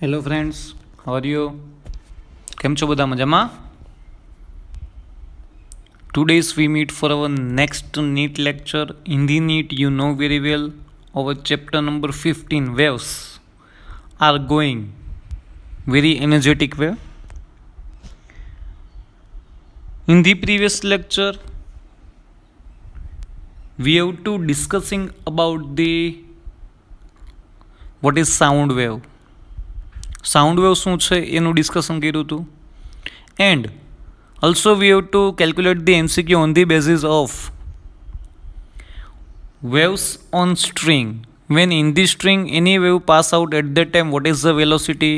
Hello friends, how are you? કેમ છો બધા મજામાં? Today's we meet for our next NEET lecture. Hindi NEET, you know very well. Our chapter number 15, waves, are going very energetic way. In the previous lecture, we have to discussing about the what is sound wave. Sound wave શું છે એનું discussion કર્યું હતું. And also V have two calculate the MCQ on the basis of waves on string. When in the string any wave pass out at that time, what is the velocity?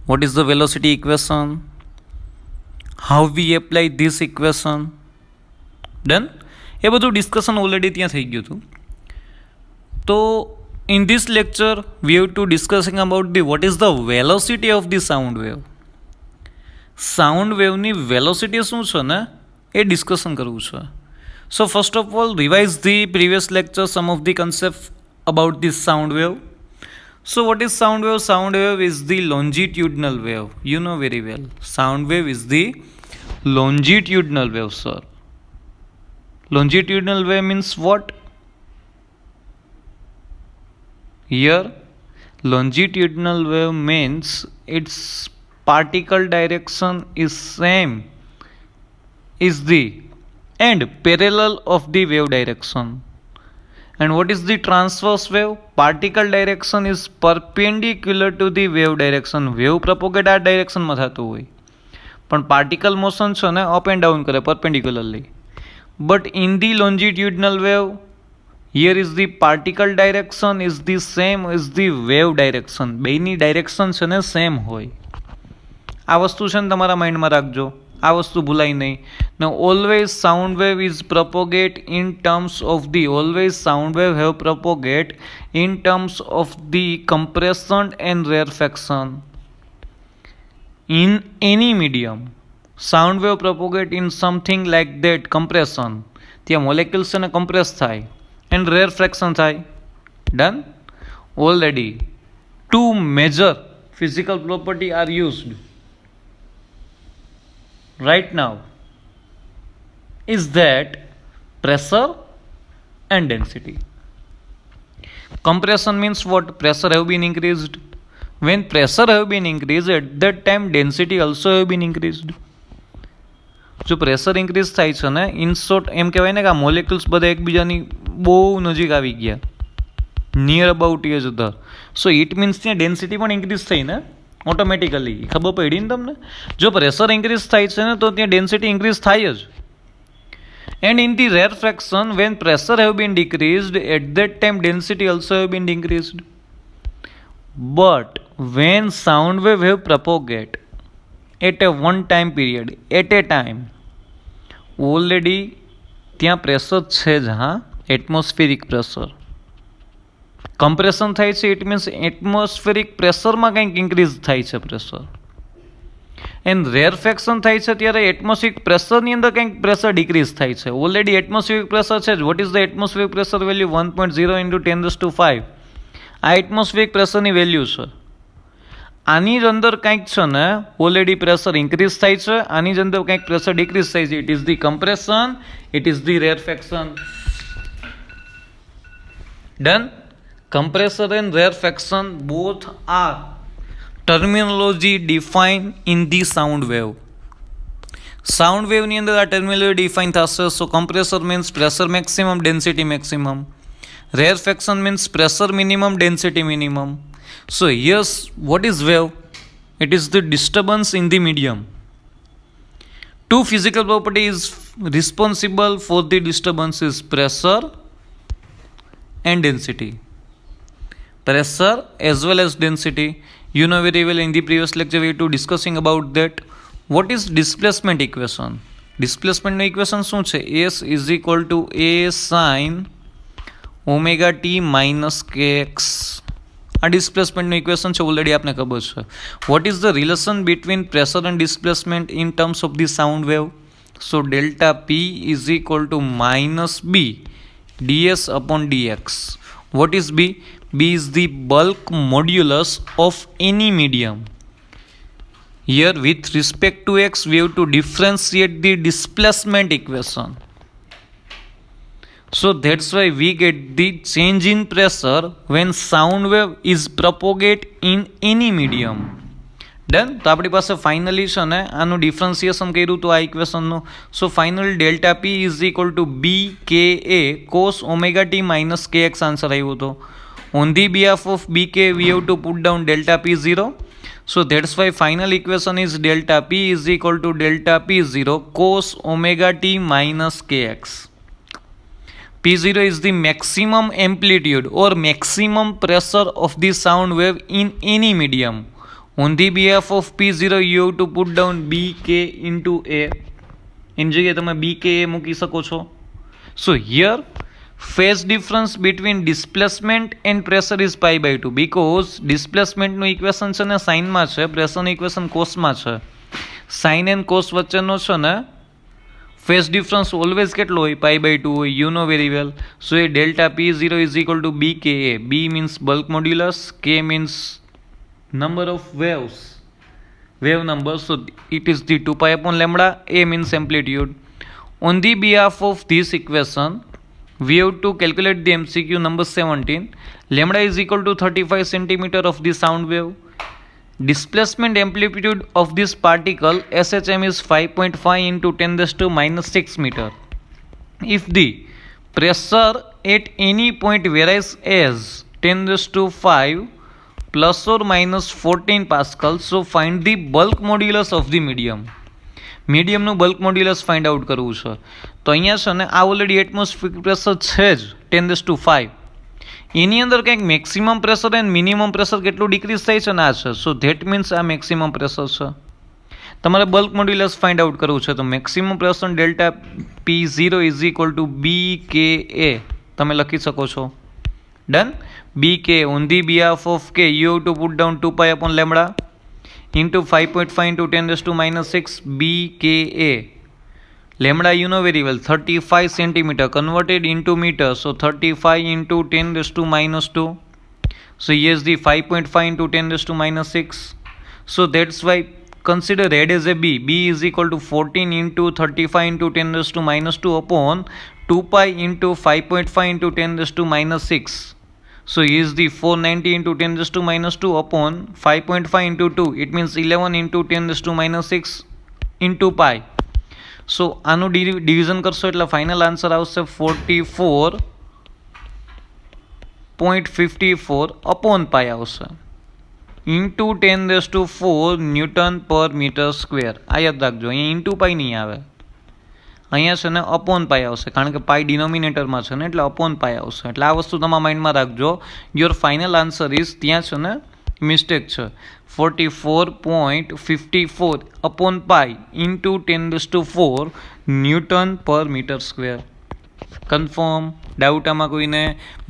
What is the velocity equation? How we apply this equation? Done? એ બધું discussion already ત્યાં થઈ ગયું હતું. તો in this lecture we have to discussing about the what is the velocity of the sound wave. Sound વેવની velocity શું છે ને એ ડિસ્કશન કરવું છે. So first of all revise the previous lecture some of the concept about this sound wave. So what is sound wave? Sound wave is the longitudinal wave. You know very well. Sound wave is the longitudinal wave, sir. Longitudinal wave means what? Here, longitudinal wave means its particle direction is same is the and parallel of the wave direction. And what is the transverse wave? Particle direction is perpendicular to the wave direction. Wave propagate આ ડાયરેક્શનમાં થતું હોય, પણ particle motion છે ને up and down કરે perpendicularly. But in the longitudinal wave, here is the particle direction is the same as the wave direction. બેની direction છે ને સેમ હોય. આ વસ્તુ છે ને તમારા માઇન્ડમાં રાખજો, આ વસ્તુ ભૂલાય નહીં. ને always sound wave is propagate in terms of the always sound wave have propagate in terms of the compression and rarefaction. In any medium, sound wave propagate in something like that compression. ત્યાં molecules છે ને compress થાય and rarefaction થાય. Done? Already two major physical property are used right now is that pressure and density. Compression means what? Pressure have been increased. When pressure have been increased, at that time density also have been increased. જો pressure increase થાય છે ને, in short એમ કહેવાય ને કે આ molecules બધા એકબીજાની બહુ નજીક આવી ગયા, near about each other. So it means ત્યાં ડેન્સિટી પણ ઇન્ક્રીઝ થઈ ને ઓટોમેટિકલી. ખબર પડી ને તમને? જો પ્રેશર ઇન્ક્રીઝ થાય છે ને તો ત્યાં ડેન્સિટી ઇન્ક્રીઝ થાય જ. And in the rarefaction, when pressure have been decreased, at that time density also have been increased. But when sound wave have propagate at a one time period, at a time, already ત્યાં pressure છે જ. હા, એટમોસ્ફિરિક pressure. Compression થાય છે it means એટમોસ્ફિરિક પ્રેશરમાં કંઈક increase થાય છે pressure. And રેરફેક્શન થાય છે ત્યારે એટમોસ્ફિરિક પ્રેશરની અંદર કંઈક પ્રેશર ડિક્રીઝ થાય છે. ઓલરેડી એટમોસ્ફિરિક પ્રેશર છે જ. What is the atmospheric pressure value? 1.0 × 10⁵. આ એટમોસ્ફિરિક પ્રેશરની વેલ્યુ છે. આની જ અંદર કંઈક છે ને ઓલરેડી પ્રેશર ઇન્ક્રીઝ થાય છે, આની જ અંદર કંઈક પ્રેશર ડિક્રીઝ થાય છે. It is the compression, it is the rarefaction. Done? Compressor and rarefaction both are terminology define in the sound wave. Sound વેવની અંદર આ ટર્મિનોલોજી ડિફાઇન થશે. So compressor means pressure maximum, density maximum. Rarefaction means pressure minimum, density minimum. So yes, what is wave? It is the disturbance in the medium. Two physical properties responsible for the disturbance is pressure and density. Pressure as well as density. You know very well, in the previous lecture we were discussing about that. What is displacement equation? Displacement equation શું છે? S is equal to A sin omega t minus kx. આ ડિસ્પ્લેસમેન્ટનું equation છે, already આપને ખબર છે. What is the relation between pressure and displacement in terms of the sound wave? So delta P is equal two -b ds upon dx. What is B? B is the bulk modulus of any medium. Here with respect to x we have to differentiate the displacement equation. So that's why we get the change in pressure when sound wave is propagate in any medium. Done. તો આપણી પાસે finally છે ને આનું differentiation કર્યું હતું આ ઇક્વેશનનું. So final delta P is equal to B કે A cos omega T minus કે એક્સ આન્સર આવ્યો હતો. On the behalf of B K we have to put down delta P 0. So that's why final equation is delta P is equal to delta P 0 cos omega T minus કે X. P0 is the maximum amplitude or maximum pressure of the sound wave in any medium. On the behalf of P0 you have to put down BK into A. In જગ્યાએ તમે BK મૂકી શકો છો. So here phase difference between displacement and pressure is pi by 2 because displacement નું equation છે ને સાઇનમાં છે, પ્રેશરનું equation કોસમાં છે. સાઇન એન્ડ કોસ વચ્ચેનો છે ને फेज डिफरन्स ऑलवेज કેટલો હોય પાઈ બાય 2 હોય, you know very well. So એ delta P0 is equal to B કે A. B means bulk modulus, k means number of waves, wave number. So it is the 2 pi upon lambda. A means amplitude. On the behalf of this equation we have to calculate the MCQ number 17. Lambda is equal to 35 centimeter of the sound wave. Displacement amplitude of this particle SHM is 5.5 into 10 raised to minus 6 meter. If the pressure at any point varies as 10 raised to 5 plus or minus 14 pascal, so find the bulk modulus of the medium. મીડિયમનું bulk modulus find out કરવું છે. તો અહીંયા છે ને આ already atmospheric pressure છે જ 10⁵. એની અંદર કંઈક maximum pressure and minimum pressure કેટલું ડિક્રીઝ થાય છે ને આ છે. સો ધેટ મીન્સ આ મેક્સિમમ પ્રેશર છે. તમારે બલ્ક મોડ્યુલસ ફાઇન્ડ આઉટ કરવું છે તો maximum pressure delta P0 is equal to B કે એ તમે લખી શકો છો. Done. B k on the behalf of k you have to put down 2 pi upon lambda into 5.5 into 10 raised to minus 6 BKA. Lambda you know very well, 35 centimeter converted into meter. So 35 into 10 raised to minus 2. So here's the 5.5 into 10 raised to minus 6. So that's why consider red as a B. B is equal to 14 into 35 into 10 raised to minus 2 upon 2 pi into 5.5 into 10 raised to minus 6. So is the 490 into 10 raised to minus 2 upon 5.5 into 2. It means 11 into 10 raised to minus 6 into pi. So આનું division કરશો એટલે final answer આવશે 44.54 upon પાઈ આવશે into 10 raised to 4 newton પર metre square. આ યાદ રાખજો, અહીંયા ઇન્ટુ પાઈ નહીં આવે, અહીંયા છે ને અપોન પાઈ આવશે કારણ કે પાઈ ડિનોમિનેટરમાં છે ને એટલે અપોન પાઈ આવશે. એટલે આ વસ્તુ તમારા માઇન્ડમાં રાખજો. યોર ફાઇનલ આન્સર ઇઝ ત્યાં છે ને મિસ્ટેક છે 44.54 અપોન પાઈ ઇન્ટુ 10⁴ ન્યૂટન પર મીટર સ્ક્વેર. કન્ફર્મ? ડાઉટ આમાં કોઈને?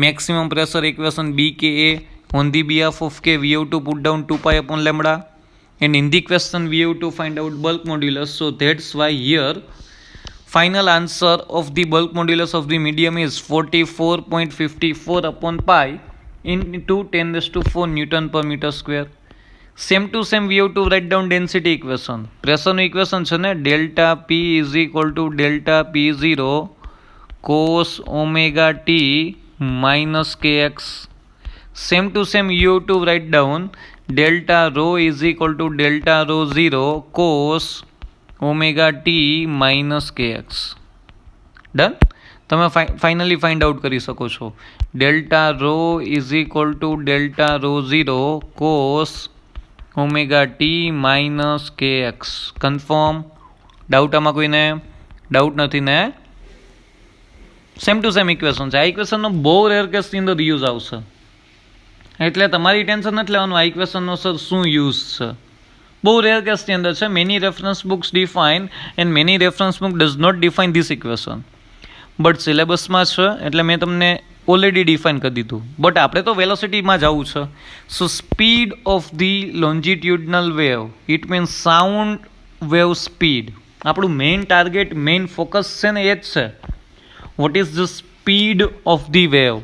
મેક્સિમમ પ્રેશર ઇક્વેશન બી કે એ ઓન ધી બિહાફ ઓફ કે we have to put down 2 pi upon lambda and in the question V have to find out bulk modulus. So that's Y here final answer of the bulk modulus of the medium is 44.54 upon pi into 10⁴ Newton per meter square. Same to same we have to write down density equation. Pressure નું equation છે ને delta P is equal to delta P0 cos omega t minus kx. Same to same you have to write down delta rho is equal to delta rho 0 cos omega T minus કે x. Done. તમે finally find out કરી શકો છો. Delta rho is equal to delta rho 0 cos omega T minus કે x. Confirm? Doubt આમાં કોઈને? Doubt નથી ને? સેમ ટુ સેમ ઇક્વેશન છે. આ ઇક્વેશનનો બહુ રેર કેસની અંદર યુઝ આવશે એટલે તમારી ટેન્શન નથી લેવાનું આ ઇક્વેશનનો સર શું યુઝ છે. બહુ રેર કેસની અંદર છે. Many reference books define and many reference book does not define this equation but સિલેબસમાં છે એટલે મેં તમને ઓલરેડી ડિફાઇન કરી દીધું. બટ આપણે તો વેલોસિટીમાં જવું છે. So speed of the longitudinal wave it means sound wave speed. આપણું મેઇન ટાર્ગેટ મેઇન ફોકસ છે ને એ જ છે. What is the speed of the wave?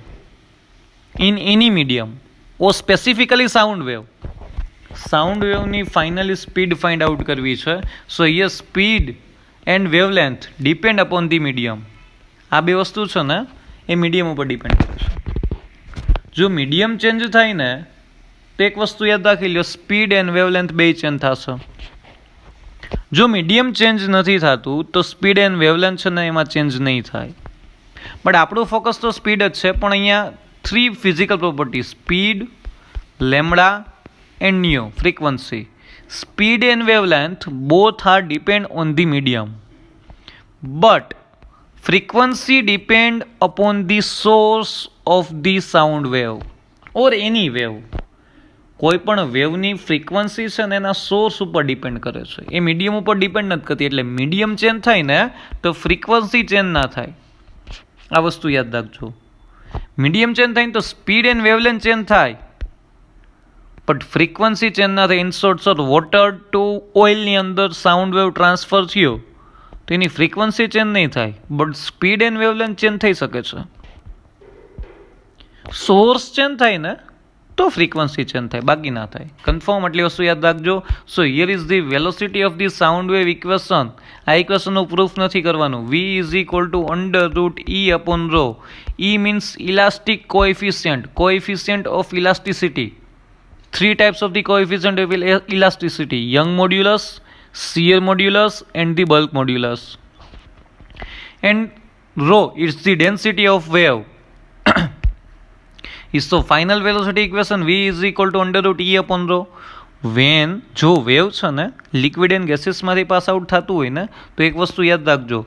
in any medium or specifically sound wave. Sound વેવની ફાઇનલી સ્પીડ ફાઇન્ડ આઉટ કરવી છે. So yes speed and wavelength depend upon the medium. આ બે વસ્તુ છે ને એ મીડિયમ ઉપર ડિપેન્ડ કરે છે. જો મીડિયમ ચેન્જ થાય ને તો એક વસ્તુ યાદ રાખી લો, સ્પીડ એન્ડ વેવલેન્થ બે ચેન્જ થશે. જો મીડિયમ ચેન્જ નથી થતું તો સ્પીડ એન્ડ વેવલેન્થ છે ને એમાં ચેન્જ નહીં થાય. બટ આપણું ફોકસ તો સ્પીડ જ છે, પણ અહીંયા 3 physical property, speed, lambda and nu, frequency. Speed and wavelength both are depend on the medium, but frequency depend upon the source of the sound wave or any wave. કોઈ પણ વેવની frequency છે ને એના સોર્સ ઉપર depend કરે છે, એ medium ઉપર ડિપેન્ડ નથી કરતી. એટલે મીડિયમ ચેન્જ થાય ને તો ફ્રીક્વન્સી ચેન્જ ના થાય. આ વસ્તુ યાદ રાખજો. મીડિયમ ચેન્જ થાય ને તો સ્પીડ એન્ડ વેવલેન્થ ચેન્જ થાય, બટ ફ્રીક્વન્સી ચેન્જ ના થાય. In short sir, water to ઓઇલની અંદર સાઉન્ડ વેવ ટ્રાન્સફર થયો તો એની ફ્રીક્વન્સી ચેન્જ નહીં થાય, but speed and wavelength change થઈ શકે છે. સોર્સ ચેન્જ થાય ને તો ફ્રીક્વન્સી ચેન્જ થાય, બાકી ના થાય. કન્ફર્મ એટલી વસ્તુ યાદ રાખજો. So here is the velocity of the sound wave equation. આ ઇક્વેશનનું પ્રૂફ નથી કરવાનું. V is equal to √E upon ρ. E means elastic coefficient of elasticity. 3 types of the coefficient of elasticity: Young modulus, shear modulus, and the bulk modulus. And rho is the density of wave. is the final velocity equation. V is equal to √E upon rho. When જો wave છે ને liquid and ગેસીસમાંથી pass out થતું હોય ને તો એક વસ્તુ યાદ રાખજો,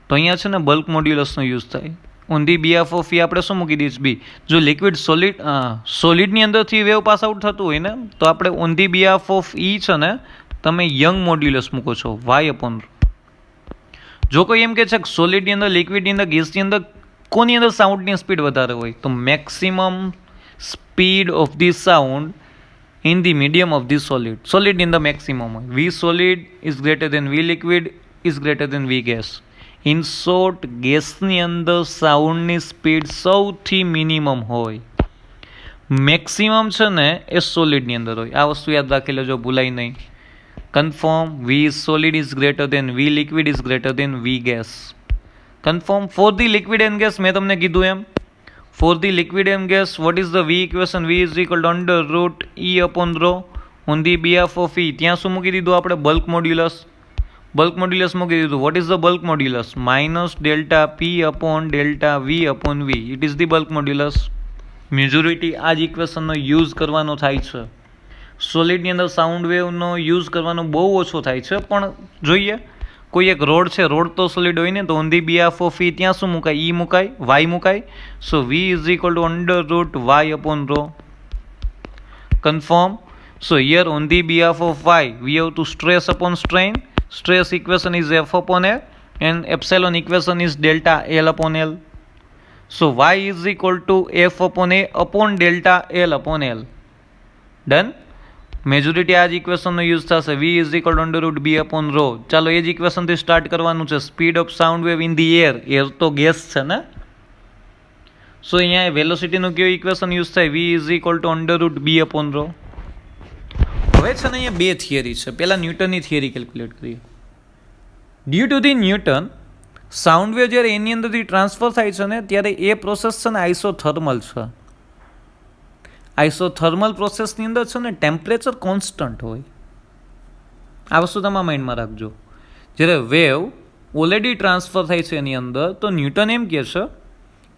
તો અહીંયા છે ને બલ્ક મોડ્યુલસનો યુઝ થાય. ઓન ધી બીહાફ ઓફ એ આપણે શું મૂકી દઈશ બી. જો લિક્વિડ સોલિડની અંદરથી વેવ પાસ આઉટ થતું હોય ને તો આપણે ઓન ધી બીહાફ ઓફ ઈ છે ને તમે યંગ મોડ્યુલસ મૂકો છો, વાય અપોન. જો કોઈ એમ કહે છે કે સોલિડની અંદર, લિક્વિડની અંદર, ગેસની અંદર કોની અંદર સાઉન્ડની સ્પીડ વધારે હોય તો maximum speed of the sound in the medium of the સોલિડની અંદર મેક્સિમમ હોય. V solid is greater than V liquid is greater than V gas. In short, ગેસની અંદર સાઉન્ડની સ્પીડ સૌથી મિનિમમ હોય, મેક્સિમમ છે ને એ સોલિડની અંદર હોય. આ વસ્તુ યાદ રાખી લેજો, ભૂલાય નહીં. Confirm. V solid is greater than V liquid is greater than V gas. Confirm. For the liquid and gas મેં તમને કીધું એમ, for the liquid and gas what is the V equation? V is equal to √E upon ρ. On the behalf of E ત્યાં શું મૂકી દીધું આપણે? Bulk modulus. Bulk modulus મૂકી દીધું. Vote is the bulk modulus? -ΔP upon ΔV upon V. It is the bulk modulus. Majority આ જ ઇક્વેશનનો use કરવાનો થાય છે. સોલિડની અંદર સાઉન્ડ વેવનો યુઝ કરવાનો બહુ ઓછો થાય છે, પણ જોઈએ કોઈ એક રોડ છે, રોડ તો સોલિડ હોય ને, તો on the behalf of E ત્યાં શું મુકાય? ઈ મુકાય, વાય મુકાય. So V is equal to √Y upon ρ. Confirm. So here on the behalf of Y we have to stress upon strain. Stress equation is F upon A and epsilon equation is delta L upon L. So Y is equal to F upon A upon delta L upon L. Done. Majority આ જ ઇક્વેશનનો use થશે. V is equal to √B upon ρ. ચાલો એ જ ઇક્વેશનથી start કરવાનું છે. Speed of sound wave in the air. Air તો gas છે ને, સો અહીંયા વેલોસિટીનું કયો ઇક્વેશન યુઝ થાય? V is equal to √B upon ρ. હવે છે ને અહીંયા બે થિયરી છે. પહેલાં ન્યૂટનની થિયરી કેલ્ક્યુલેટ કરીએ. Due to the Newton, sound wave જ્યારે એની અંદરથી ટ્રાન્સફર થાય છે ને ત્યારે એ પ્રોસેસ છે ને આઇસોથર્મલ છે. આઇસોથર્મલ પ્રોસેસની અંદર છે ને ટેમ્પરેચર કોન્સ્ટન્ટ હોય. આ વસ્તુ તમારા માઇન્ડમાં રાખજો. જ્યારે વેવ ઓલરેડી ટ્રાન્સફર થાય છે એની અંદર, તો ન્યૂટન એમ કહે છે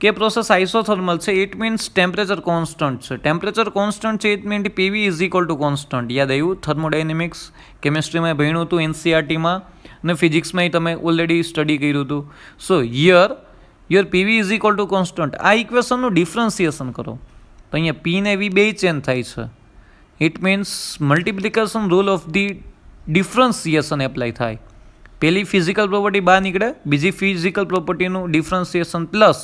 કે પ્રોસેસ આઇસોથર્મલ છે. ઇટ મીન્સ ટેમ્પરેચર કોન્સ્ટન્ટ છે. ટેમ્પરેચર કોન્સ્ટન્ટ છે, it means PV is equal to constant. યાદ આવ્યું? થર્મોડાયનેમિક્સ કેમિસ્ટ્રીમાં ભણ્યું હતું, NCERTમાં, અને ફિઝિક્સમાં તમે ઓલરેડી સ્ટડી કર્યું હતું. સો here PV is equal to constant. આ ઇક્વેશનનું ડિફરન્સિએશન કરો તો અહીંયા P ને V બે ચેન્જ થાય છે. It means multiplication rule of the differentiation apply થાય. પહેલી ફિઝિકલ પ્રોપર્ટી બહાર નીકળે, બીજી ફિઝિકલ પ્રોપર્ટીનું ડિફરન્સિએશન પ્લસ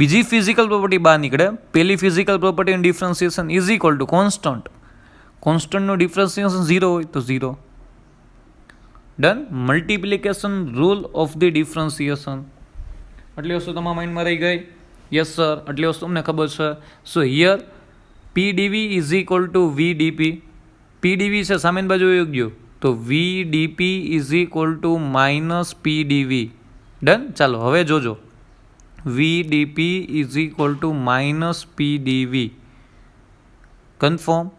બીજી ફિઝિકલ પ્રોપર્ટી બહાર નીકળે, પહેલી ફિઝિકલ પ્રોપર્ટીનું differentiation is equal to constant. કોન્સ્ટન્ટનું ડિફરન્સિએશન 0 હોય તો 0. Done. Multiplication rule of the differentiation. આટલી વસ્તુ તમારા માઇન્ડમાં રહી ગઈ. યસ સર, આટલી વસ્તુ તમને ખબર છે. So here P dV is equal to V dP. P dV છે સામેની બાજુ ગયો તો V dP is equal to minus P dV. Done. ચાલો હવે જોજો, V dP is equal to minus P dV. Confirm?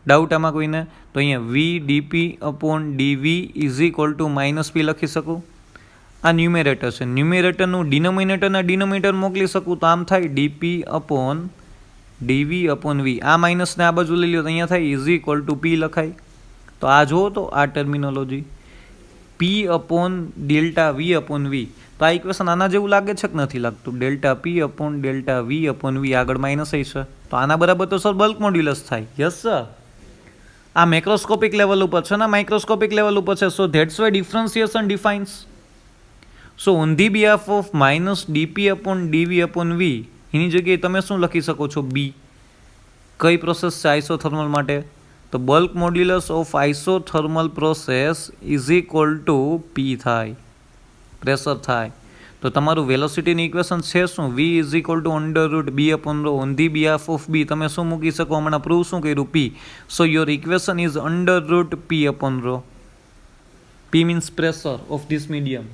Doubt આમાં કોઈને? તો અહીંયા V dP upon dV is equal to minus P લખી શકું. આ ન્યુમેરેટર છે, ન્યુમેરેટરનું ડિનોમિનેટરના ડિનોમિનેટર મોકલી શકું તો આમ થાય ડીપી અપોન ડીવી અપોન વી. આ માઇનસને આ બાજુ લઈ લો તો અહીંયા થાય ઇઝ ઇક્વલ ટુ પી લખાય. તો આ જુઓ તો આ ટર્મિનોલોજી પી અપોન ડેલ્ટા વી અપોન વી. તો આ ઇક્વેશન આના જેવું લાગે છે કે નથી લાગતું? Delta P upon delta V upon V, આગળ માઇનસ છે તો આના બરાબર તો સર બલ્ક મોડ્યુલસ થાય. Yes sir. આ મેક્રોસ્કોપિક લેવલ ઉપર છે ને, માઇક્રોસ્કોપિક લેવલ ઉપર છે. So that's why differentiation defines. So on the behalf of minus dP upon dV upon V, એની જગ્યાએ તમે શું લખી શકો છો? બી. કઈ પ્રોસેસ છે આઇસોથર્મલ માટે? તો bulk modulus of isothermal process is equal to P થાય, પ્રેશર થાય. તો તમારું વેલોસિટીની ઇક્વેશન છે શું? V is equal to under root B upon rho. On the behalf of B તમે શું મૂકી શકો? હમણાં પ્રૂવ શું કર્યું? P. So your equation is under root P upon rho. P means pressure of this medium.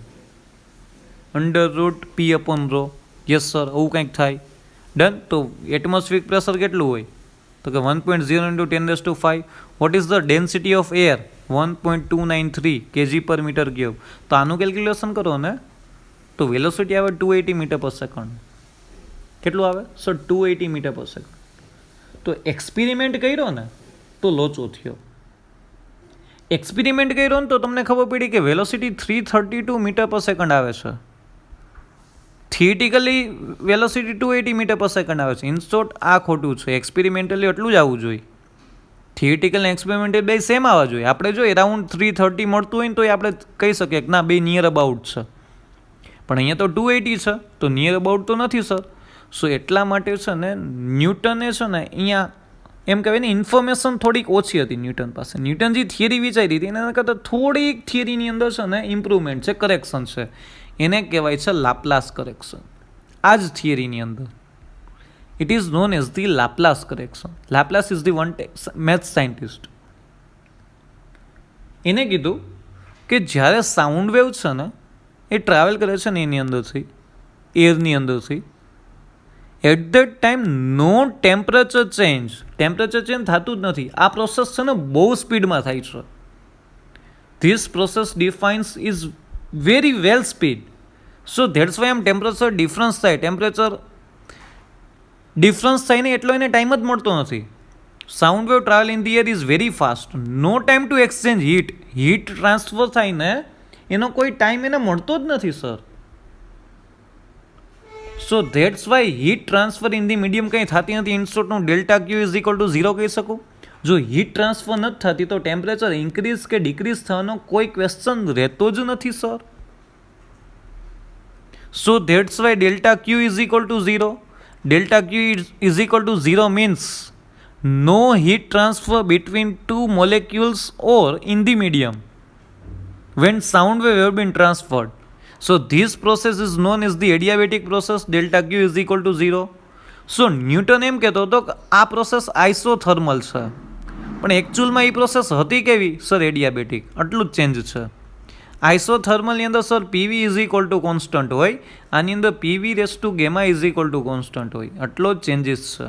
Under root P upon rho. Yes sir, આવું કંઈક થાય. ડન. તો એટમોસ્ફિયરિક પ્રેશર કેટલું હોય? તો કે 1.0 into 10⁵. Vote is the density of air? 1.293 kg પર metre cube. તો આનું કેલ્ક્યુલેશન કરો ને તો વેલોસિટી આવે 280 મીટર પર સેકન્ડ. કેટલું આવે સર? 280 metre per second. તો એક્સપેરિમેન્ટ કર્યો ને તો લોચો થયો. એક્સપેરિમેન્ટ કર્યો ને તો તમને ખબર પડી કે વેલોસિટી 332 મીટર પર સેકન્ડ આવે છે. Theoretically velocity 280 metre per second આવે છે. ઇન શોર્ટ આ ખોટું છે. એક્સપેરિમેન્ટલી એટલું જ આવવું જોઈએ. થિયરિટિકલ અને એક્સપેરિમેન્ટલ બે સેમ આવવા જોઈએ. આપણે જો એરાઉન્ડ 330 મળતું હોય ને તો આપણે કહી શકીએ કે ના બે નિયર અબાઉટ છે. પણ અહીંયા તો 280 છે તો નિયર અબાઉટ તો નથી સર. સો એટલા માટે છે ને ન્યૂટને છે ને અહીંયા એમ કહેવાય ને ઇન્ફોર્મેશન થોડીક ઓછી હતી ન્યૂટન પાસે. ન્યૂટન જે થિયરી વિચારી હતી એના કરતાં થોડીક થિયરીની અંદર છે ને ઇમ્પ્રુવમેન્ટ છે, કરેક્શન છે. એને કહેવાય છે લાપ્લાસ કરેક્શન. આ જ થિયરીની અંદર it is known as the Laplace correction. Laplace is the one math scientist. એને કીધું કે જ્યારે સાઉન્ડ વેવ છે ને એ ટ્રાવેલ કરે છે ને એની અંદરથી, એરની અંદરથી, એટ ધેટ ટાઈમ નો ટેમ્પરેચર ચેન્જ થતું જ નથી. આ પ્રોસેસ છે ને બહુ સ્પીડમાં થાય છે. This process defines is very well speed. So that's why આમ ટેમ્પરેચર ડિફરન્સ થાય. ટેમ્પરેચર ડિફરન્સ થાય ને એટલો એને ટાઈમ જ મળતો નથી. Sound wave travel in the air is very fast. No time to exchange heat. Heat transfer થાય ને એનો કોઈ ટાઈમ એને મળતો જ નથી sir. So that's why heat transfer in the medium કંઈ થતી નથી. ઇનસ્ટોટનું delta Q is equal to 0 કહી શકું. જો હીટ ટ્રાન્સફર નથી થતી તો ટેમ્પરેચર ઇન્ક્રીઝ કે ડિક્રીઝ થવાનો કોઈ ક્વેશ્ચન રહેતો જ નથી sir. So that's why delta Q is equal to 0. Delta Q is equal to 0 means no heat transfer between two molecules or in the medium when sound wave have been transferred. So this process is known as the adiabatic process. Delta Q is equal to 0. So newton એમ કહેતો હતો કે આ process isothermal છે, પણ એકચ્યુઅલમાં એ process હતી કેવી sir? Adiabatic. આટલું જ ચેન્જ છે. આઇસોથર્મલની અંદર sir PV is equal to constant હોય, આની અંદર PV raise to gamma is equal to constant હોય. આટલો જ ચેન્જીસ છે.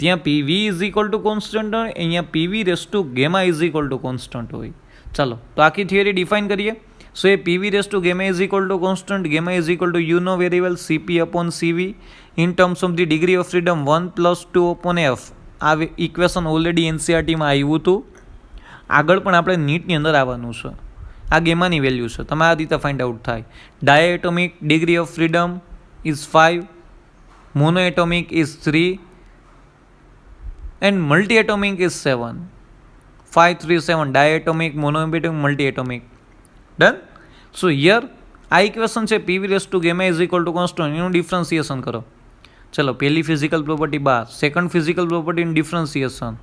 ત્યાં PV is equal to constant હોય, અહીંયા PV raise to gamma is equal to constant હોય. ચાલો તો આખી થિયરી ડિફાઇન કરીએ. સો એ PV raise to gamma is equal to constant, gamma is equal to you know very well CP upon CV in terms of the degree of freedom 1+2 upon F. આ equation already એનસીઆરટીમાં આવ્યું હતું. આગળ પણ આપણે નીટની અંદર આવવાનું છે. આ ગેમાની વેલ્યુ છે, તમે આ રીતે ફાઇન્ડ આઉટ થાય. Diatomic degree of freedom is 5, mono atomic is 3 and multi atomic is 7. 5, 3, 7 diatomic, monoatomic, multi-atomic. Done? So here આ ઇક્વેશન છે PV raise to gamma is equal to constant. એનું ડિફરન્સિએશન કરો. ચલો પહેલી ફિઝિકલ પ્રોપર્ટી બાર, second physical પ્રોપર્ટીનું differentiation.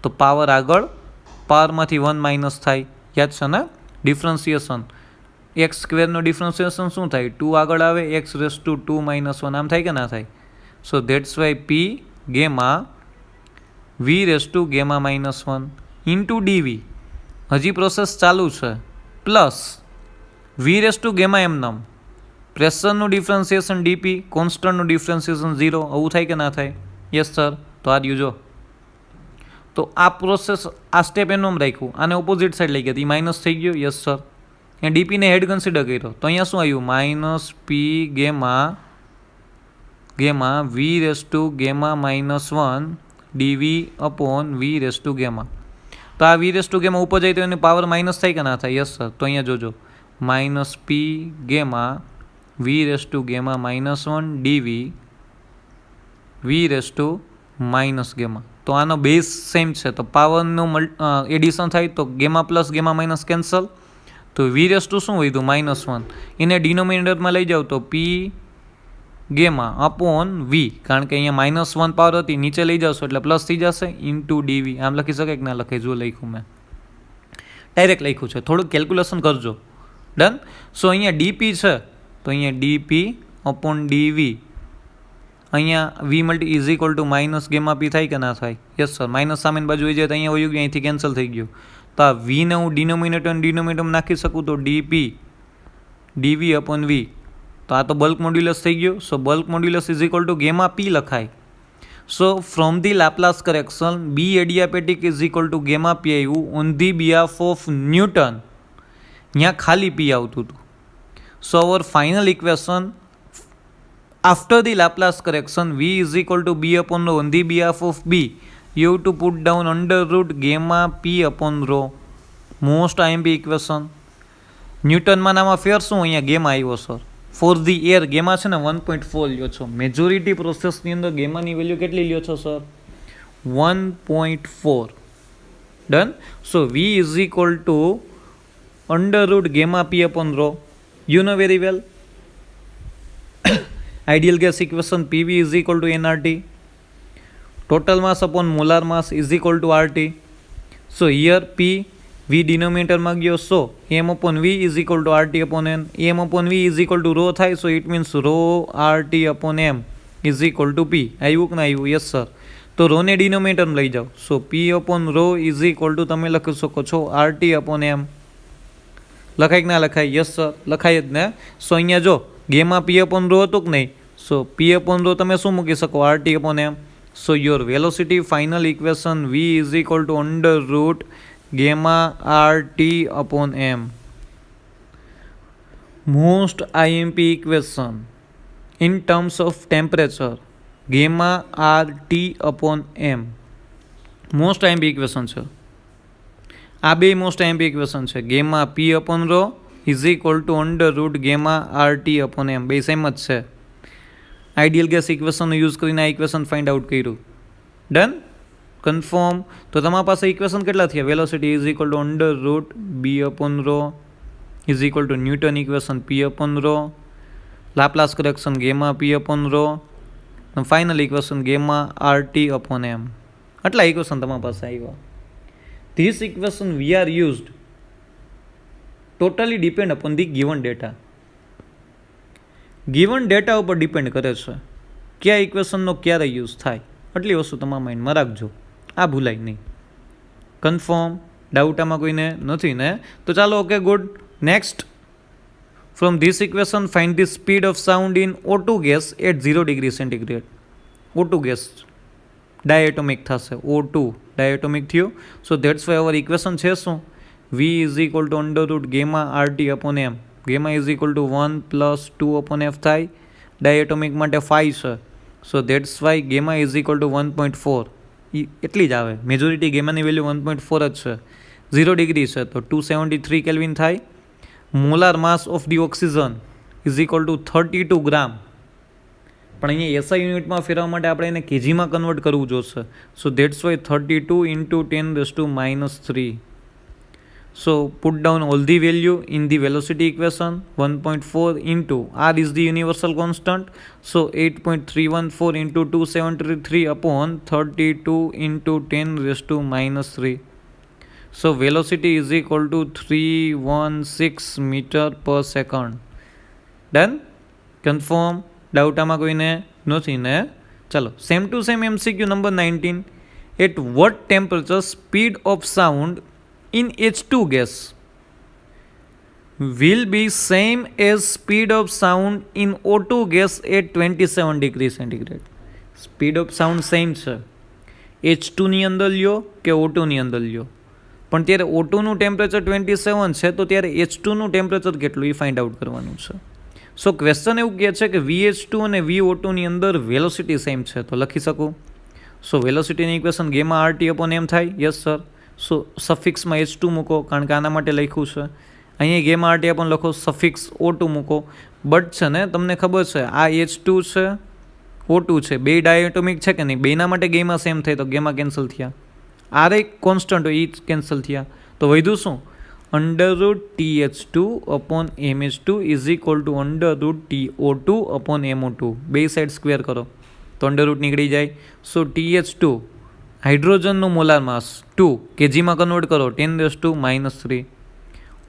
તો power આગળ, પાવરમાંથી 1 minus થાય. યાદ છે ને? ડિફરન્સિએશન એક્સ સ્ક્વેરનું ડિફરન્સિએશન શું થાય? 2 આગળ આવે, એક્સ રેસ ટુ 2 - 1 આમ થાય કે ના થાય? So that's why P gamma V raise to gamma -1 into dV, હજી પ્રોસેસ ચાલુ છે, plus V raise to gamma એમનમ, પ્રેશરનું ડિફરન્સિએશન ડીપી, કોન્સ્ટન્ટનું ડિફરન્સિએશન 0, આવું થાય કે ના થાય? Yes sir. તો આ રહ્યું જો. તો આ પ્રોસેસ, આ સ્ટેપ એનું રાખ્યું, આને ઓપોઝિટ સાઈડ લઈ ગયા, એ માઇનસ થઈ ગયો. Yes sir. અહીંયા ડીપીને હેડ કન્સિડર કર્યો, તો અહીંયા શું આવ્યું? Minus P gamma V raise to gamma -1 dV upon V raise to gamma. તો આ વી રેસ ટુ ગેમા ઉપર જાય તો એની પાવર માઇનસ થાય કે ના થાય? Yes sir. તો અહીંયા જોજો, minus P gamma V raise to gamma -1 dV V raise to minus gamma. તો આનો બેઝ સેમ છે, તો પાવરનું એડિશન થાય તો gamma plus gamma minus cancel. તો વી રેસ ટુ શું વધ્યું? -1. એને ડિનોમિનેટરમાં લઈ જાઓ તો પી ગેમા અપોન વી, કારણ કે અહીંયા -1 પાવર હતી, નીચે લઈ જશો એટલે પ્લસ થઈ જશે, ઇન્ટુ ડીવી. આમ લખી શકાય કે ના લખાય? જો લખ્યું મેં, ડાયરેક્ટ લખ્યું છે, થોડુંક કેલ્ક્યુલેશન કરજો. ડન. સો અહીંયા ડીપી છે, તો અહીંયા ડીપી અપોન ડીવી, અહીંયા V multi is equal to minus gamma P થાય કે ના થાય? Yes sir. માઇનસ સામેની બાજુ આવી જાય તો અહીંયા વયું ગયું, અહીંથી કેન્સલ થઈ ગયું. તો આ વીને હું ડિનોમિનેટરમાં નાખી શકું તો ડીપી ડીવી અપોન વી. તો આ તો બલ્ક મોડ્યુલસ થઈ ગયું. So bulk modulus is equal to gamma P લખાય. So from the Laplace correction B adiabatic is equal to gamma P આવ્યું on the behalf of Newton. ત્યાં ખાલી પી આવતું હતું. So our final equation after the Laplace correction v is equal to b upon rho on the behalf of b, you have to put down under root gamma p upon rho. Most IMP equation. ન્યૂટનમાં નામાં ફેર શું? અહીંયા gamma આવ્યો sir. For the air gamma છે ને 1.4 લ્યો છો. Majority પ્રોસેસની અંદર ગેમાની value કેટલી લ્યો છો sir? 1.4. Done. So v is equal to under root gamma p upon rho. You know very well. Ideal gas equation PV is equal to nRT. Total mass upon molar mass is equal to RT. So here P, V denominator માં ગયો, so M upon V is equal to RT upon N. M upon V is equal to rho થાય, so it means rho RT upon M is equal to P. આવ્યું કે ના આવ્યું? Yes sir. તો rho ને ડિનોમિનેટરમાં લઈ જાઓ, so P upon rho is equal to તમે લખી શકો છો RT upon M. લખાય કે ના લખાય? યસ સર, લખાય જ ને. સો અહીંયા જો ગેમા પી અપોન રો હતું કે નહીં? સો પી અપોન રો તમે શું મૂકી શકો? RT upon M. So your velocity final equation V is equal to under root gamma RT upon M. Most IMP equation in terms of temperature gamma RT upon M. Most IMP equation છે આ. બે most IMP equation છે. Gamma P upon rho is equal to under root gamma RT upon M. બે same જ છે. Ideal gas ઇક્વેશનનો use કરીને આ equation find out કર્યું. ડન. કન્ફર્મ. તો તમારા પાસે ઇક્વેશન કેટલા થયા? Velocity is equal to under root B upon rho is equal to Newton equation P upon rho, Laplace correction gamma P upon rho, final equation gamma RT upon M. આટલા equation તમારા પાસે આવ્યા. This equation we are used totally depend upon the given data. Given data ઉપર depend કરે છે કયા ઇક્વેશનનો ક્યારે use થાય. આટલી વસ્તુ તમારા માઇન્ડમાં રાખજો, આ ભૂલાય નહીં. કન્ફર્મ? ડાઉટ આમાં કોઈને નથી ને? તો ચાલો, okay, good. Next, from this equation find the speed of sound in O2 gas at 0 degree centigrade. O2 gas diatomic થશે, O2 ડાયએટોમિક થયું. So that's why our equation છે શું? V is equal to under root gamma RT upon M. Gamma is equal to 1 plus 2 upon F થાય. ડાયએટોમિક માટે 5 છે. So that's Y gamma is equal two 1.4. એટલી જ આવે. Majority ગેમાની value 1.4 જ છે. 0 ડિગ્રી છે તો 273 કેલ્વિન થાય. Molar mass of the oxygen is equal two 32 ગ્રામ. પણ અહીંયા એસઆઈ યુનિટમાં ફેરવવા માટે આપણે એને કેજીમાં કન્વર્ટ કરવું જોશે. સો that's Y 32 into 10⁻³ So put down all the value in the velocity equation. 1.4 into R is the universal constant. So 8.314 into 273 upon 32 into 10⁻³. So velocity is equal to 316 meter per second. Done? Confirm? Doubt આમાં કોઈને નથી ને? ચલો same to same MCQ number 19. At what temperature speed of sound in H2 gas will be same as speed of sound in O2 gas at 27 degree centigrade. Speed of sound same છે, H2 ની અંદર લ્યો કે O2 ની અંદર લ્યો, પણ ત્યારે O2નું ટેમ્પરેચર 27 છે તો ત્યારે H2નું ટેમ્પરેચર કેટલું એ ફાઇન્ડ આઉટ કરવાનું છે. સો ક્વેશ્ચન એવું કહે છે કે VH2 અને VO2 ની અંદર વેલોસિટી સેમ છે, તો લખી શકું. સો વેલોસિટીની equation gamma RT upon M થાય. Yes sir. સો સફિક્સમાં H2 મૂકો કારણ કે આના માટે લખ્યું છે. અહીંયા ગેમા RT અપોન લખો, સફિક્સ O2 મૂકો. બટ છે ને તમને ખબર છે આ H2 છે, O2 છે, બે ડાયટોમિક છે કે નહીં, બેના માટે ગેમા સેમ થાય તો ગેમા કેન્સલ થયા. આર એક કોન્સ્ટન્ટ હોય એ કેન્સલ થયા, તો વધ્યું શું? √TH2 upon MH2 is equal two √TO2 upon MO2. બે સાઈડ સ્ક્વેર કરો તો અંડરરૂટ નીકળી જાય. સો TH2 હાઇડ્રોજનનું મોલાર માસ 2 kgમાં કન્વર્ટ કરો 10⁻³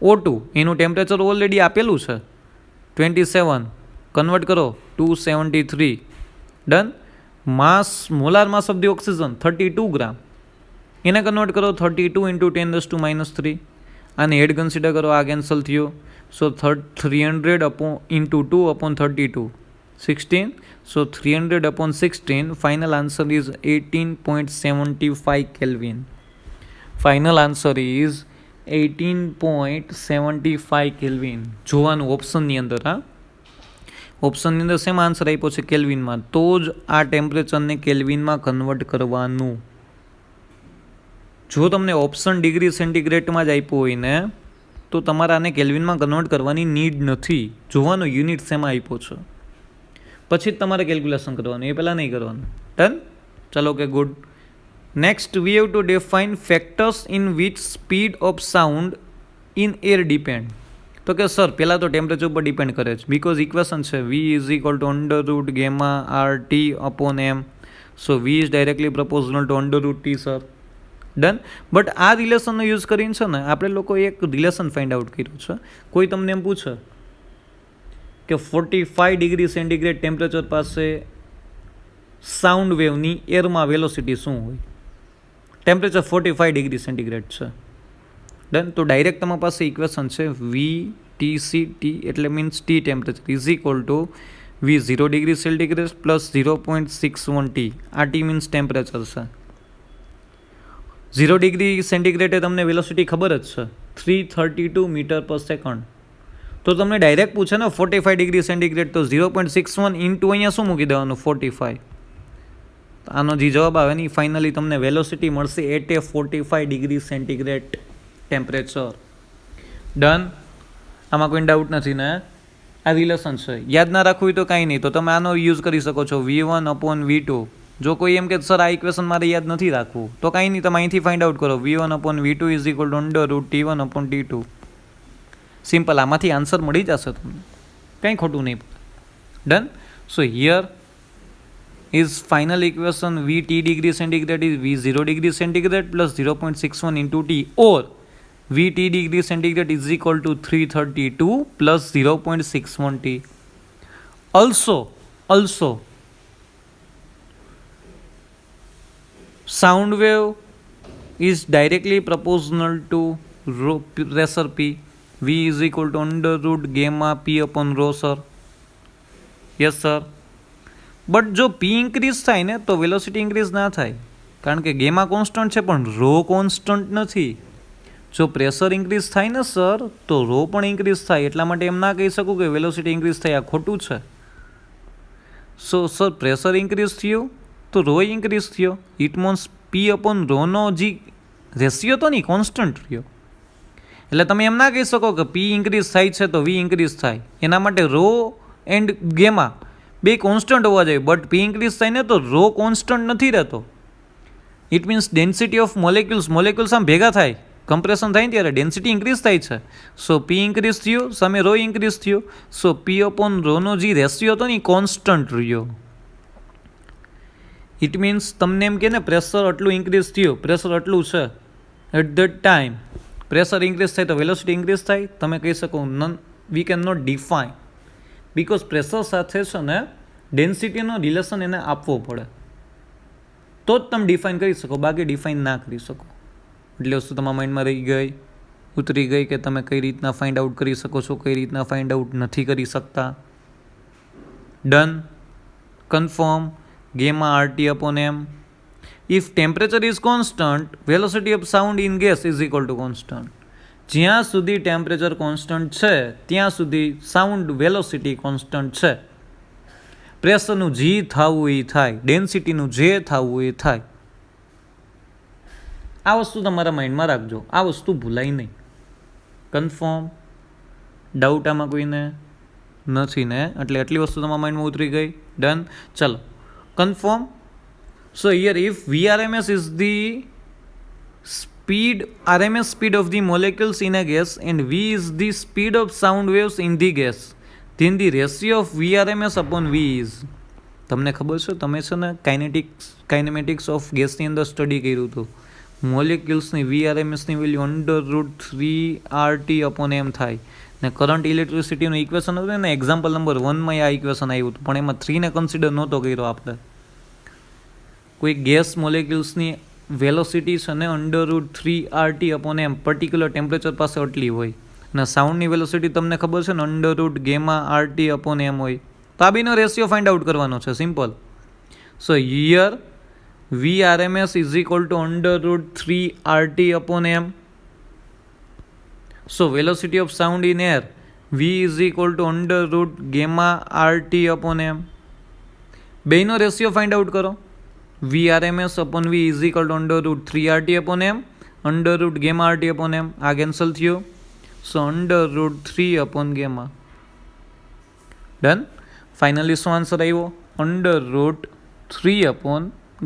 O2 એનું ટેમ્પરેચર ઓલરેડી આપેલું છે 27, કન્વર્ટ કરો 273. Done. Mass molar mass of the oxygen 32 ગ્રામ, એને કન્વર્ટ કરો 32 × 10⁻³ આને હેડ કન્સિડર કરો, આ કેન્સલ થયો. સો 300 × 2 upon 32 16. So 300 upon 16, final answer is 18.75 kelvin. Final answer is 18.75 kelvin. જોવાનું ઓપ્શનની અંદર. હા, ઓપ્શનની અંદર શેમાં આન્સર આપ્યો છે? કેલ્વિનમાં. તો જ આ ટેમ્પરેચરને કેલ્વિનમાં કન્વર્ટ કરવાનું. જો તમને ઓપ્શન ડિગ્રી સેન્ટીગ્રેડમાં જ આપ્યું હોય ને તો તમારે આને કેલ્વિનમાં કન્વર્ટ કરવાની નીડ નથી. જોવાનું યુનિટ શેમાં આપ્યો છે, પછી જ તમારે કેલ્ક્યુલેશન કરવાનું, એ પહેલાં નહીં કરવાનું. ડન. ચલો કે good. Next we have two define factors in which speed of sound in air depend. તો કે સર પહેલાં તો ટેમ્પરેચર ઉપર ડિપેન્ડ કરે છે, બિકોઝ ઇક્વેશન છે V is equal two √γ/RT upon M. So V is directly પ્રપોઝનલ two √T sir. Done. But આ રિલેશનનો use કરીને છે ને આપણે લોકો એક રિલેશન ફાઇન્ડ આઉટ કર્યું છે. કોઈ તમને એમ પૂછે કે 45 ડિગ્રી સેન્ટીગ્રેડ ટેમ્પરેચર પાસે સાઉન્ડ વેવની એરમાં વેલોસિટી શું હોય? ટેમ્પરેચર 45 ડિગ્રી સેન્ટીગ્રેડ છે. ડન. તો ડાયરેક્ટ તમારી પાસે ઇક્વેશન છે VTCT એટલે means T temperature is equal two V 0 degree centigrade plus 0.61 T. આ T મીન્સ ટેમ્પરેચર છે. 0 ડિગ્રી સેન્ટીગ્રેડે તમને વેલોસિટી ખબર જ છે 332 મીટર પર સેકન્ડ. તો તમને ડાયરેક્ટ પૂછે ને 45 ડિગ્રી સેન્ટીગ્રેડ તો 0.61 ઇન્ટુ અહીંયા શું મૂકી દેવાનું 45. આનો જે જવાબ આવે ને ફાઇનલી તમને વેલોસિટી મળશે at a 45 degree centigrade temperature. Done. આમાં કોઈ ડાઉટ નથી ને? આ રિલેશન છે, યાદ ના રાખવું હોય તો કાંઈ નહીં, તો તમે આનો યુઝ કરી શકો છો V1 અપોન V2. જો કોઈ એમ કે સર આ ઇક્વેશન મારે યાદ નથી રાખવું તો કાંઈ નહીં, તમે અહીંથી ફાઇન્ડ આઉટ કરો V1 upon V2 is equal two √T1 upon T2. Simple, આમાંથી આન્સર મળી જશે તમને, કંઈ ખોટું નહીં. Done. So here is final equation VT degree centigrade is V 0 degree centigrade plus 0.61 into T or VT degree centigrade is equal to 332 plus 0.61 T. Also, sound wave is directly proportional to pressure P. V is equal to √gamma P upon rho, sir. Yes, sir. But જો P increase થાય ને તો velocity increase ના થાય, કારણ કે gamma constant છે પણ રો કોન્સ્ટન્ટ નથી. જો પ્રેશર ઇન્ક્રીઝ થાય ને સર તો રો પણ ઇન્ક્રીઝ થાય, એટલા માટે એમ ના કહી શકું કે વેલોસિટી ઇન્ક્રીઝ થાય, આ ખોટું છે. સો સર પ્રેશર ઇન્ક્રીઝ થયું તો રો ઇન્ક્રીઝ થયો, ઇટ મીન્સ P અપોન રોનો જે રેશિયો હતો ને કોન્સ્ટન્ટ રહ્યો. એટલે તમે એમ ના કહી શકો કે P ઇન્ક્રીઝ થાય છે તો V ઇન્ક્રીઝ થાય, એના માટે રો એન્ડ ગેમા બે કોન્સ્ટન્ટ હોવા જોઈએ. બટ P ઇન્ક્રીઝ થાય ને તો રો કોન્સ્ટન્ટ નથી રહેતો. It means density of molecules આમ ભેગા થાય, કમ્પ્રેશન થાય ને ત્યારે ડેન્સિટી ઇન્ક્રીઝ થાય છે. સો P ઇન્ક્રીઝ થયું, સામે રો ઇન્ક્રીઝ થયું. સો P અપોન રોનો જે રેશિયો હતો ને એ કોન્સ્ટન્ટ રહ્યો. ઇટ મીન્સ તમને એમ કે ને પ્રેશર આટલું ઇન્ક્રીઝ થયું, પ્રેશર આટલું છે at that time, pressure increase થાય તો વેલોસિટી ઇન્ક્રીઝ થાય. તમે કહી શકો we can not define, because pressure સાથે છે ને ડેન્સિટીનો રિલેશન એને આપવો પડે તો જ તમે ડિફાઇન કરી શકો, બાકી ડિફાઇન ના કરી શકો. એટલે વસ્તુ તમારા માઇન્ડમાં રહી ગઈ, ઉતરી ગઈ કે તમે કઈ રીતના ફાઇન્ડ આઉટ કરી શકો છો, કઈ રીતના ફાઇન્ડ આઉટ નથી કરી શકતા. Done. Confirm. gamma RT upon m. If temperature is constant, velocity of sound in gas is equal to constant. જ્યાં સુધી ટેમ્પરેચર કોન્સ્ટન્ટ છે ત્યાં સુધી સાઉન્ડ વેલોસિટી કોન્સ્ટન્ટ છે. પ્રેશરનું જે થવું એ થાય, ડેન્સિટીનું જે થવું એ થાય. આ વસ્તુ તમારા માઇન્ડમાં રાખજો, આ વસ્તુ ભૂલાય નહીં. કન્ફર્મ. ડાઉટ આમાં કોઈને નથી ને? એટલે એટલી વસ્તુ તમારા માઇન્ડમાં ઉતરી ગઈ. ડન. ચલો confirm. So here if Vrms is the RMS speed of the molecules in a gas and V is the speed of sound waves in the gas, then the ratio of Vrms upon V is, તમને ખબર છે, તમે છે ને કાઇનેમેટિક્સ of ગેસની અંદર study કર્યું હતું. મોલેક્યુલ્સની VRMSની વેલ્યુ √3RT upon m થાય ને કરંટ ઇલેક્ટ્રિસિટીનું ઇક્વેશન હતું ને, એક્ઝામ્પલ નંબર 1માં આ ઇક્વેશન આવ્યું હતું, પણ એમાં 3ને કન્સિડર નહોતો કર્યો આપણે. કોઈ ગેસ મોલેક્યુલ્સની વેલોસિટી છે ને √3RT upon m particular temperature પાસે આટલી હોય, અને સાઉન્ડની વેલોસિટી તમને ખબર છે ને √gamma RT upon m હોય. તો આ બેનો રેશિયો ફાઇન્ડ આઉટ કરવાનો છે, simple. So here Vrms is equal to √3RT upon m. So velocity of sound in air, V is equal to √gamma RT upon m. બેનો ratio find out કરો. Vrms upon V is equal to √3RT upon m, √gamma RT upon m. આ cancel થયો. સો √3 upon gamma. Done. Finally શું answer આવ્યો? √3 upon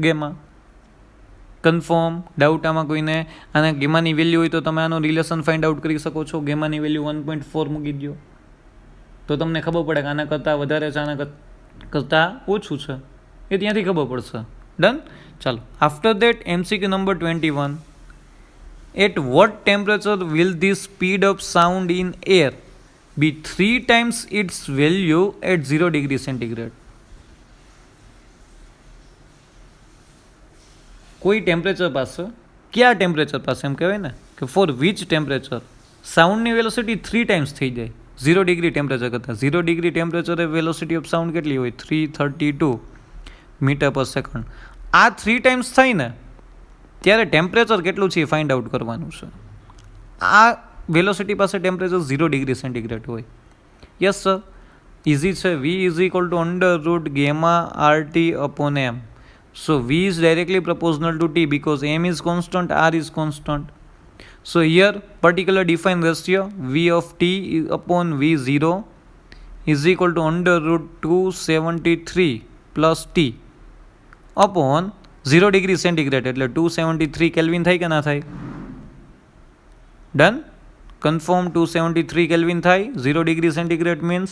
gamma. Confirm. Doubt આમાં કોઈને? અને ગેમાની value હોય તો તમે આનો રિલેશન ફાઇન્ડ આઉટ કરી શકો છો. ગેમાની વેલ્યુ 1.4 મૂકી દો તો તમને ખબર પડે કે આના કરતાં વધારે છે, આના કરતાં ઓછું છે, એ ત્યાંથી ખબર પડશે. ડન. ચાલો. After that MCQ number 21. At what temperature will the speed of sound in air be 3 times its value at 0 degree centigrade? કોઈ ટેમ્પરેચર પાસે, કયા ટેમ્પરેચર પાસે એમ કહેવાય ને કે ફોર વિચ ટેમ્પરેચર સાઉન્ડની વેલોસિટી 3 ટાઈમ્સ થઈ જાય 0 ડિગ્રી ટેમ્પરેચર કરતાં. 0 ડિગ્રી ટેમ્પરેચરે વેલોસિટી ઓફ સાઉન્ડ કેટલી હોય? 332 મીટર પર સેકન્ડ. આ 3 ટાઈમ્સ થાય ને ત્યારે ટેમ્પરેચર કેટલું છે એ ફાઇન્ડ આઉટ કરવાનું છે. આ વેલોસિટી પાસે ટેમ્પરેચર 0 ડિગ્રી સેન્ટીગ્રેડ હોય. યસ સર, ઇઝી છે. V is equal to √gamma RT upon m. So V is directly proportional to T because m is constant, R is constant. So here particular defined ratio V of T upon V0 is equal to √273 plus T upon 0 degree centigrade, એટલે 273 kelvin થાય કે ના થાય? Done. Confirm. 273 kelvin થાય 0 degree centigrade means.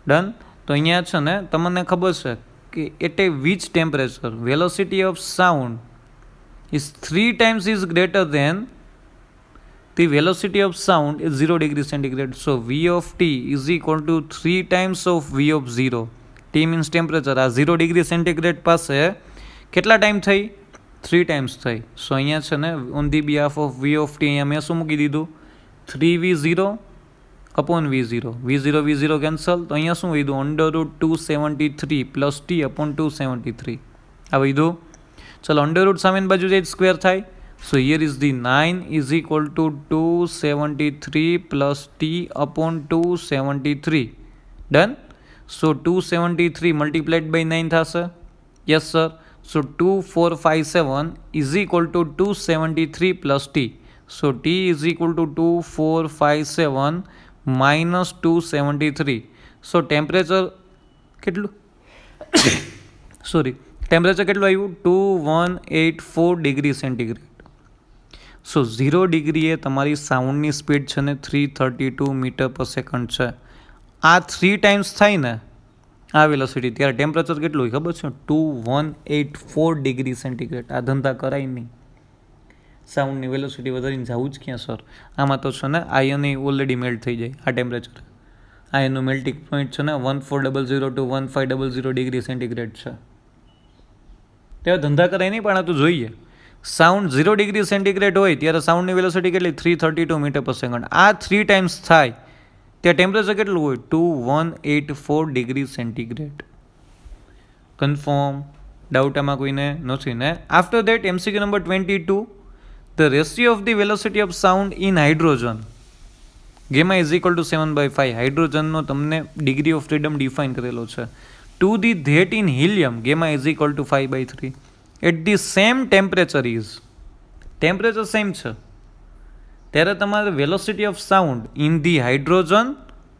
Done. તો અહીંયા છે ને તમને ખબર છે કે at a which temperature velocity of sound is 3 times is greater than the velocity of sound is 0 degree centigrade. So V of T is equal to 3 times of V of 0. T means temperature. આ 0 degree centigrade પાસે કેટલા time થઈ? 3 times થઈ. સો અહીંયા છે ને on the behalf of V of T અહીંયા મેં શું મૂકી દીધું? 3V0 upon V0. V0 cancel. તો અહીંયા શું વધ્યું? √273 પ્લસ T upon 273. આ વધ્યું. ચલો અંડર રૂટ સામેની બાજુ જાય સ્ક્વેર થાય. So here is the 9 is equal to 273 plus T upon 273. Done. So 273 multiplied by 9 થશે. Yes sir. So 2457 is equal to 273 plus T. So T is equal to 2457 minus 273. So temperature કેટલું? Sorry, temperature કેટલું આવ્યું? 2184 degree centigrade. સો 0 ડિગ્રીએ તમારી સાઉન્ડની speed છે ને 332 metre per second છે. આ 3 times થાય ને આ વેલોસિટી, ત્યારે ટેમ્પરેચર કેટલું હોય ખબર છે? 2184 ડિગ્રી સેન્ટીગ્રેડ. આ ધંધા કરાય નહીં. સાઉન્ડની વેલોસિટી વધારીને જવું જ ક્યાં સર? આમાં તો છે ને આયન ઓલરેડી મેલ્ટ થઈ જાય આ ટેમ્પરેચર. આ એનું મેલ્ટિંગ પોઈન્ટ છે ને 1400 to 1500 ડિગ્રી સેન્ટીગ્રેડ છે. તેવા ધંધા કરાય નહીં, પણ આ તો જોઈએ. સાઉન્ડ 0 ડિગ્રી સેન્ટીગ્રેડ હોય ત્યારે સાઉન્ડની વેલોસિટી કેટલી? 332 મીટર પર સેકન્ડ. આ 3 ટાઈમ્સ થાય ત્યાં ટેમ્પરેચર કેટલું હોય? 2184 ડિગ્રી સેન્ટીગ્રેડ. કન્ફર્મ? ડાઉટ આમાં કોઈને નથી ને? After that MCQ number 22, the ratio of the velocity of sound in hydrogen gamma is equal to 7/5. હાઇડ્રોજનનો તમને ડિગ્રી ઓફ ફ્રીડમ ડિફાઇન કરેલો છે. To the that in helium gamma is equal to 5/3. At the same temperature is, temperature same છે ત્યારે તમારે velocity of sound in the hydrogen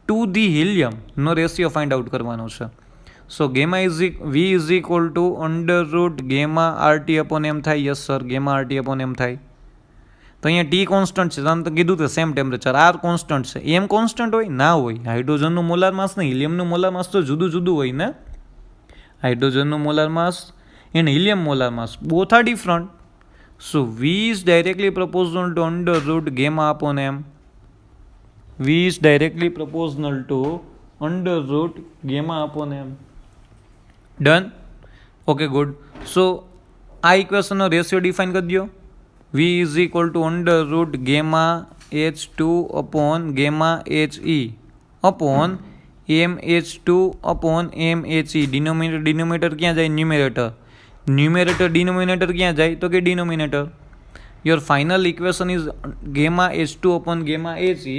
to the હિલિયમનો ratio find out કરવાનો છે. So gamma V is equal to under root gamma RT upon M થાય. Yes sir, gamma RT upon M થાય. તો અહીંયા T કોન્સ્ટન્ટ છે, તમે તો કીધું કે સેમ ટેમ્પરેચર. R કોન્સ્ટન્ટ છે. એમ કોન્સ્ટન્ટ હોય? ના હોય. હાઇડ્રોજનનું મોલાર માસ ને હિલિયમનું મોલાર માસ તો જુદું જુદું હોય ને. હાઇડ્રોજનનું molar mass and helium molar mass both are different. So V is directly proportional to under root gamma upon m. V is directly proportional to under root gamma upon m. Done? Okay, good. So આ ઇક્વેશનનો ratio define કરી દો. V is equal to under root gamma H2 upon gamma HE upon MH2 upon MHE. Denominator ક્યાં જાય? Numerator. Numerator denominator ક્યાં જાય? તો કે denominator. Your final equation is gamma H2 upon gamma HE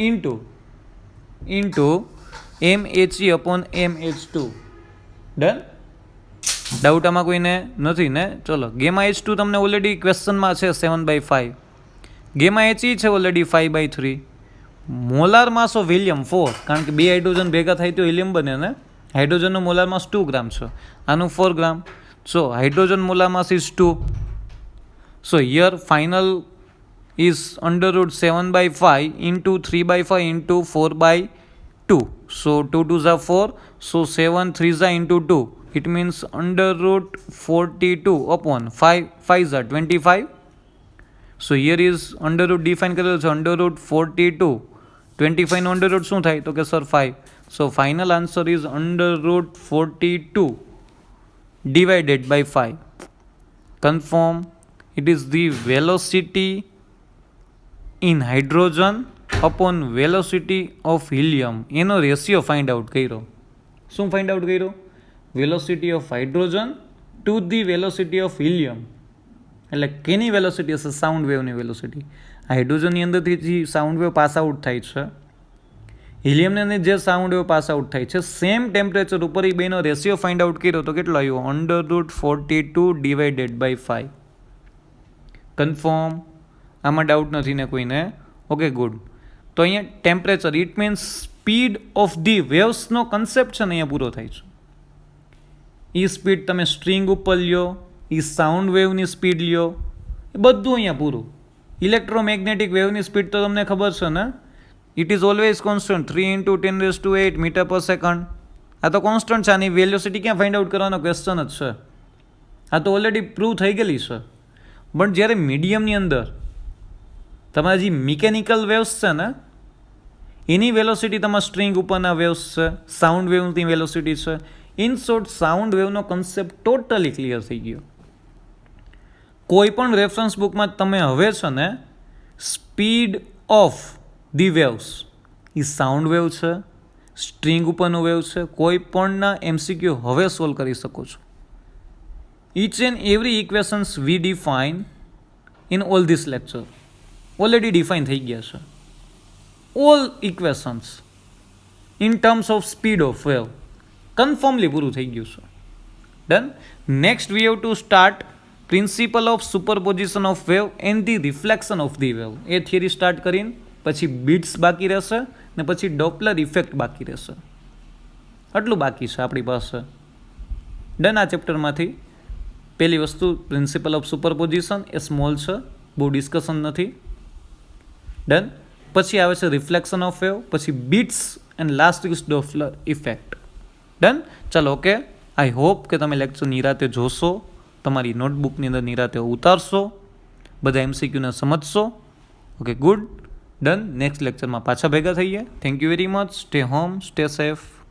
into MHE upon MH2. Done? Doubt આમાં કોઈને નથી ને? ચલો, ગેમા H2 તમને ઓલરેડી ક્વેશ્ચનમાં છે 7/5. ગેમા HE છે already 5/3. Molar mass of helium 4, કારણ કે બે હાઇડ્રોજન ભેગા થાય તો હિલિયમ બને ને. હાઇડ્રોજનનો મોલાર માસ 2 ગ્રામ છે, આનું 4 ગ્રામ. So hydrogen molar mass is 2. So here final is under root 7/5 into 3/5 into 4/2. So 2 2s are 4. So 7 3s are into 2. It means under root 42 upon 5 5s are 25. So here is under root define કરેલો છે under root 42. 25 નો under root શું થાય? તો કે sir 5. So final answer is under root 42 divided by 5. Confirm? It is the velocity in hydrogen upon velocity of helium. એનો ratio find out કર્યો. શું find out કર્યો? Velocity of hydrogen to the velocity of helium. એટલે કેની velocity હશે? Sound વેવની velocity. હાઇડ્રોજનની અંદરથી જે સાઉન્ડ વેવ પાસ આઉટ થાય છે, હિલિયમની અંદર જે સાઉન્ડ વેવ પાસ આઉટ થાય છે, સેમ ટેમ્પરેચર ઉપર એ બેનો રેશિયો ફાઇન્ડ આઉટ કર્યો તો કેટલો આવ્યો? Under root 42 divided by 5. Confirm? આમાં ડાઉટ નથી ને કોઈને? Okay, good. તો અહીંયા temperature, it means speed of the વેવ્સનો કન્સેપ્ટ છે ને અહીંયા પૂરો થાય છે. એ સ્પીડ તમે સ્ટ્રિંગ ઉપર લ્યો, એ સાઉન્ડ વેવની સ્પીડ લ્યો, એ બધું અહીંયા પૂરું. ઇલેક્ટ્રોમેગ્નેટિક વેવની સ્પીડ તો તમને ખબર છે ને? It is always constant 3 × 10⁸ metre per second. આ તો કોન્સ્ટન્ટ છે. આની વેલ્યુસિટી ક્યાં ફાઇન્ડ આઉટ કરવાનો ક્વેશ્ચન જ છે. આ તો ઓલરેડી પ્રૂવ થઈ ગયેલી છે. બટ જ્યારે મીડિયમની અંદર તમારા જે મિકેનિકલ વેવ્સ છે ને, એની વેલોસિટી તમારા સ્ટ્રિંગ ઉપરના વેવ્સ છે, સાઉન્ડ વેવની વેલોસિટી છે. ઇન શોર્ટ, સાઉન્ડ વેવનો કન્સેપ્ટ ટોટલી ક્લિયર થઈ ગયો. કોઈ પણ રેફરન્સ બુકમાં તમે હવે છે ને સ્પીડ ઓફ ધી વેવ્સ, એ સાઉન્ડ વેવ છે, સ્ટ્રિંગ ઉપરનો વેવ છે, કોઈ પણના MCQ હવે સોલ્વ કરી શકો છો. Each and every equations we define in all this lecture already define થઈ ગયા છે. All equations in terms of speed of wave confirmly પૂરું થઈ ગયું છે. Done. Next we have to start principle of superposition of wave and the reflection of the wave. A theory start કરીને પછી bits બાકી રહેશે ને પછી ડોપલર ઇફેક્ટ બાકી રહેશે. આટલું બાકી છે આપણી પાસે. ડન. આ ચેપ્ટરમાંથી પહેલી વસ્તુ principal of superposition, A small છે, બહુ ડિસ્કશન નથી. ડન. પછી આવે છે રિફ્લેક્શન ઓફ વેવ, પછી bits and last is Doppler effect. Done. ચાલો, ઓકે. આઈ હોપ કે તમે લેક્ચર નિરાતે જોશો, તમારી નોટબુકની અંદર નિરાતે ઉતારશો, બધા MCQને સમજશો. Okay, good. ડન. નેક્સ્ટ લેક્ચરમાં પાછા ભેગા થઈએ. Thank you very much. Stay home, stay safe.